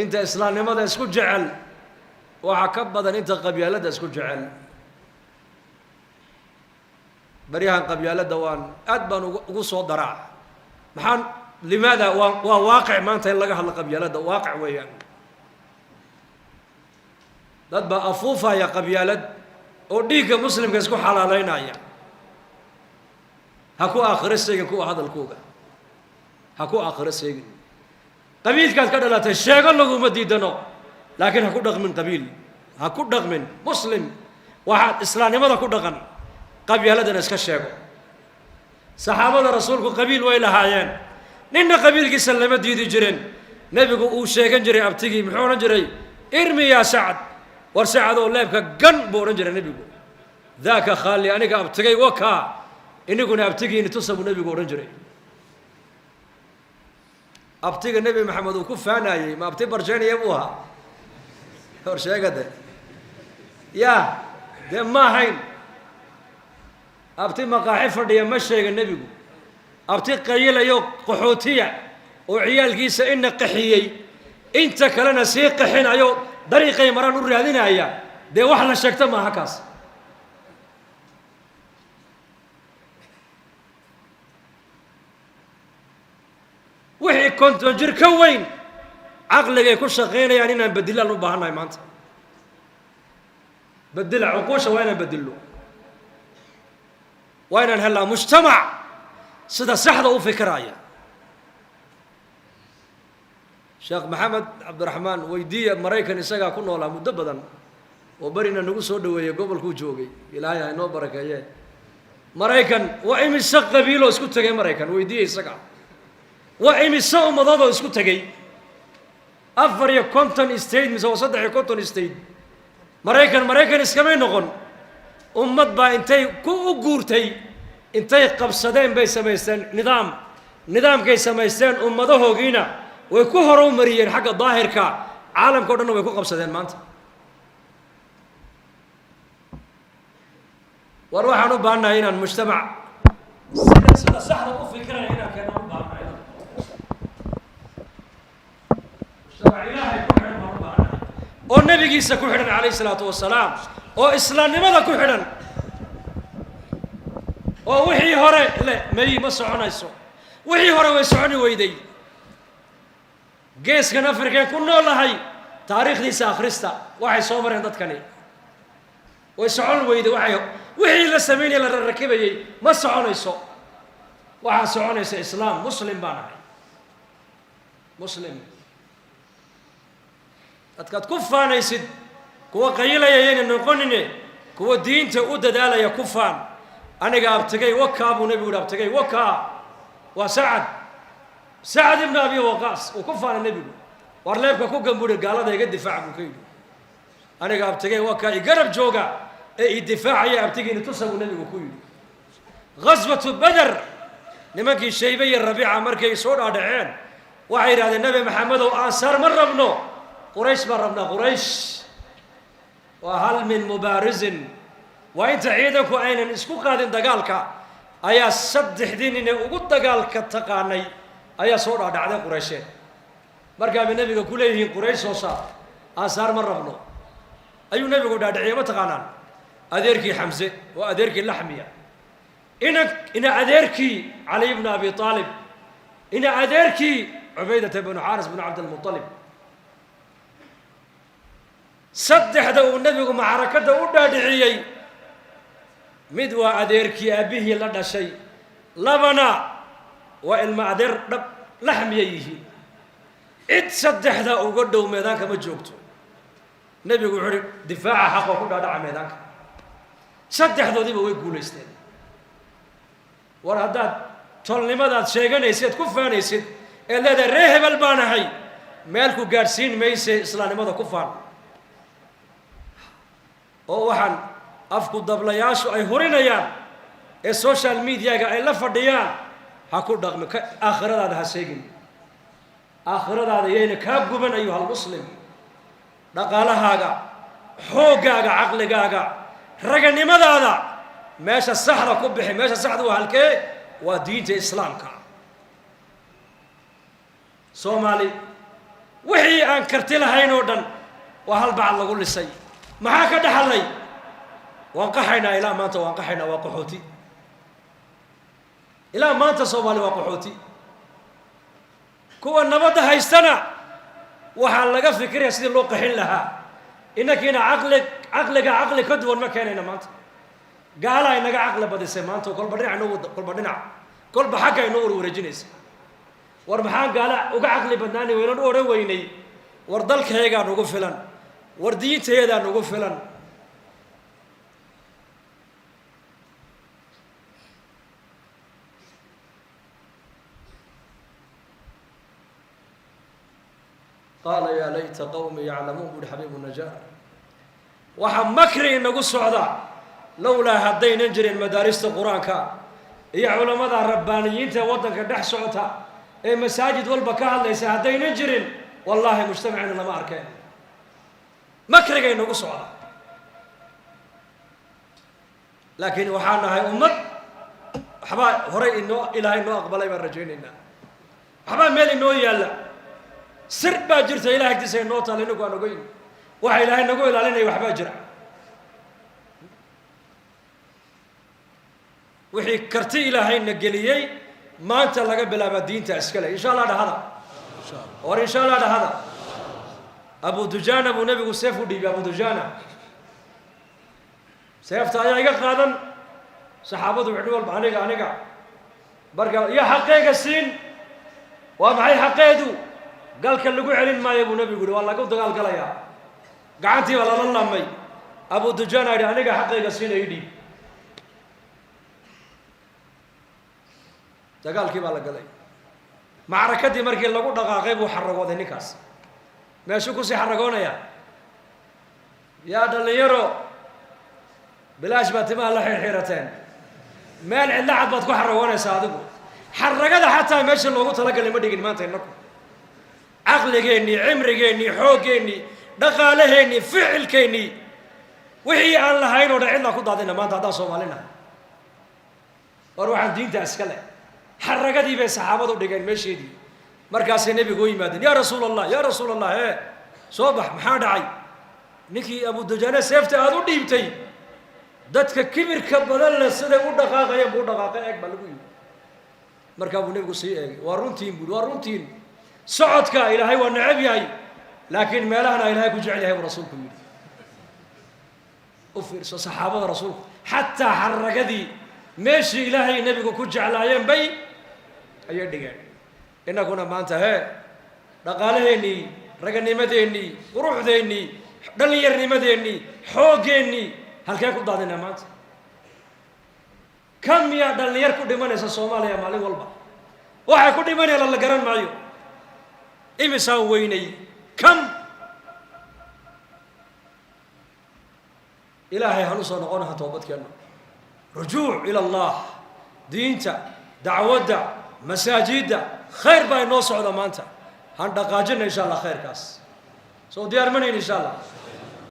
انت اسلام لماذا اسكو جعل وعكبضا انت قبيلة اسكو جعل بريها قبيلة دوان أدبن وقصوا ضراع محان لماذا وواقع ما انت يلقاها القبيلة واقع ويان ضد أفوفا يا قبيلة وديك مسلم كسكو حلالين يا هكو آخر السجن كو هذا الكوكا هكو آخر السجن قبيل كانت كذا لا تشيغل لغو مديدنو لكن هكو دغ من قبيل هكو دغ من مسلم واحد إسلامي ماذا هكو دغن قبيلة دنس كشيغو صحابة رسولك قبيل ويلا هايان نين قبيل كي سلم ديدي جرين نبيكو او شيغن جري ابتغي محونا جري ارمي يا سعد ورسعد وليبك قن بورن جري نبيكو ذاك خالي انك ابتغي وكا انكو ابتغي نتصب نبيكو ورن جري ابتغي النبي محمد وكفاناي ما ابتغي برجاني يبوها ورشيغد يا ده ما هين أبتي مقاحي فردية مشيغ النبي أبتي قيلة يو قحوتية وعيال قيسة إن قحيي إنت كلنا سيقحين أيو طريقي مران نور هذين أيا دي وحنا شكتا ما هكاس وحي كنت وجر كوين عقلك يكون شغينا يعني أنا نبدل له بهنا ما أنت بدل عقوشة وين بدله وين هلا مجتمع سدا سحده وفكرايا شيخ محمد عبد الرحمن ويدي مريكان اسغا كنا ولا مدبدا وبرينا نغو سو دويه غوبلكو جوغي الهي انو بركايه مريكان وامس قبيلو اسكو تغي مريكان ويدي اسغا وامس امدودو اسكو تغي افر يا كونتون ستيت مسو صدح كونتون ستيت مريكان اسكمي نقون ummad baa intay ku guurtay intay qabsadeen bay sameysteen nidaamkay sameysteen ummadahoogiina way ku horumariyeen xagga daahirka caalamka oo dhan way ku qabsadeen maanta war waxaan u baahanahay inaan mujtamac sida saxda u fikiraya inaan keenno u baahanahay mujtamac ilaahay ku xidhan baan u baahanahay oo nabigiisa ku xidhan calayhi salaatu wasalaam oo islaamnimada ku xidhan oo wixii hore may ma soconayso wixii hore way soconi weyday geeskan afrika ku noolahay taariikhdiisa akhrista waxay soo mareen dadkani way socon weyday wixii la sameeyay la rakibayay ma soconayso waxa soconaysa islaam muslim baan ahay muslim dadka ku faanaysid kuwa qaylaya inay noqonine kuwa diinta u dadaalaya ku faan aniga abtagay wakaabu nabigu abtagay wakaa wa sa'ad ibn abi waqas oo ku faan nabigu war leebka ku gambure gaalada iga difaac buu kaydu aniga abtagay wakaa i garab jooga ee i difaacaya abtagay inuu tusagu nabigu ku yiri ghazwatu badr nimankii shaybay rabiica markay soo dhaadhaceen waxay yiraahdeen nabi maxamed oo ansar ma rabno quraysh ma rabna quraysh وهل من مبارز وانت عيدك اين اسكو قادين دغالكا ايا صدخدين ان ugu dagaalka taqaanay ayaa soo dhaadhacday qurayshe markaa nabiga ku leeyahay quraysh soo saar asaar ma rabno ayuu nabigu dhaadhiciyay ma taqaanaan adeerkii xamse waa adeerkii laxmiya ina adeerkii ali ibn abi talib ina adeerkii ubaydah ibn haris ibn abd al-muttalib saddexda uu nabigu macrakada u dhaadhiciyay mid waa adeerkii aabihii la dhashay labana waa ilma adeer dhab laxmiyihi cid saddexda uga dhow meedaanka ma joogto nabigu wuxuu difaaca xaq ku dhaadhaca meedaanka saddexdoodiba way guuleysteen war haddaad tolnimadaad sheeganaysid ku faanaysid ee leedahay ree hebel baan ahay meel ku gaadhsiin mayse islaamnimada ku faan oo waxaan afku dablayaashu ay horinayaan ee social media-ga ay la fadhiyaan ha ku dhaqmi aakhiradaada ha sheegin aakhiradaada yeena ka guban ayuha muslim dhaqaalahaaga xoogaaga caqligaaga raganimadaada meesha saxda ku bixi meesha saxda waa halkee waa diinta islaamka Soomaali wixii aan karti lahayn oo dhan waa hal bacad lagu lisay maxaa ka dhaxalay waan qaxaynaa ilaa maanta waan qaxaynaa waa qaxooti ilaa maanta Soomaali waa qaxooti kuwa nabadda haystana waxaa laga fikiraya sidii loo qaxin lahaa inakiina caqli ka duwan ma keenayna maanta gaala inaga caqli badisay maanta kolba dhinac kolba xagga inoo wareejinaysa war maxaan gaala uga caqli badnaani weynan oran weynay war dalkayga nagu filan war diinteeda nagu filan قال يا ليت قومي يعلمون بالحبيب النجار وحمكري إنه صعدا لولا هدين نجر المدارس القرآن كا يا علماء الربانيين توضن كدح صعتا إيه مساجد والبكاء ليس هدين نجر والله مجتمعين لما أركان مكري إنه صعدا لكن وحنا هاي أمة حبا هري إنه إلى إنه أقبل يبرجين إنه حبا ميل إنه يلا سر باجرت إلهي تسي النوطة لنقو أنا قوين وحي إلهي نقول علينا يوحبا جرع وحي كرتي إلهي نقليي ما أنت لقى بلا بدين تأسكالي إن شاء الله هذا وإن شاء الله هذا أبو دجانة أبو نبي وسيف وديب أبو دجانة سيف تايا قادم صحابته وعدوا عنيقا بركة يا حقيقة السين ومعي حقيقته قال كان لقوا علم ما يبو نبي يقول والله قلت قال يا قعدتي ولا الله مي أبو دجانة أنا حقيقة السين يدي تقال كيف على قلي معركتي مركي لقوا دقاقيب وحرقوا ذي نكاس ما شو كوسي حرقونا يا دليرو بلاش باتما الله حيرتين ما العلا عاد بتكون حرقونا صادقوا حرقنا حتى ماشي لوقو تلاقي اللي ما ديقين ما تنكو عقلكيني عمركيني حوقيني دقالهيني فعلكيني وحي aan lahayn oo dhacina ku daadina maanta hada Soomaalina war waxaan diinta iskale xaragadii bay saxaabadu dhigeen meesheedii markaas nabigu yimaadeen ya rasuulallah ee soo bax maxaa dhacay ninkii Abu Dujana seefta aad u dhiibtay dadka kibirka badan la sida u dhaqaaqayeen buu dhaqaaqay eeg baa lagu yiri markaa buu nabigu sii eegay waa runtiin صعدك إلهي والنعب ياي لكن ما لهنا إلهي كجعل ياي ورسولك يري أفرس صحابة رسول حتى حرقدي ماشي إلهي نبيك كجعل ياي بي أي دقيقة إنا كنا ما أنت هاي رقالهني رقني مديني وروح ديني دليرني مديني حوقيني هل كان كنت هذا نمات كم يا دلير كل من يسا الصومالي يا مالي والله واحد كل من يلا قرن معيو إمسا ويني كم إلهي هنوصى نقونها توبتك أنه رجوع إلى الله دينتا دعوة مساجد خير باي نوصع ذا مانتا هندقاجنا إن شاء الله خير كاس سو ديار منين إن شاء الله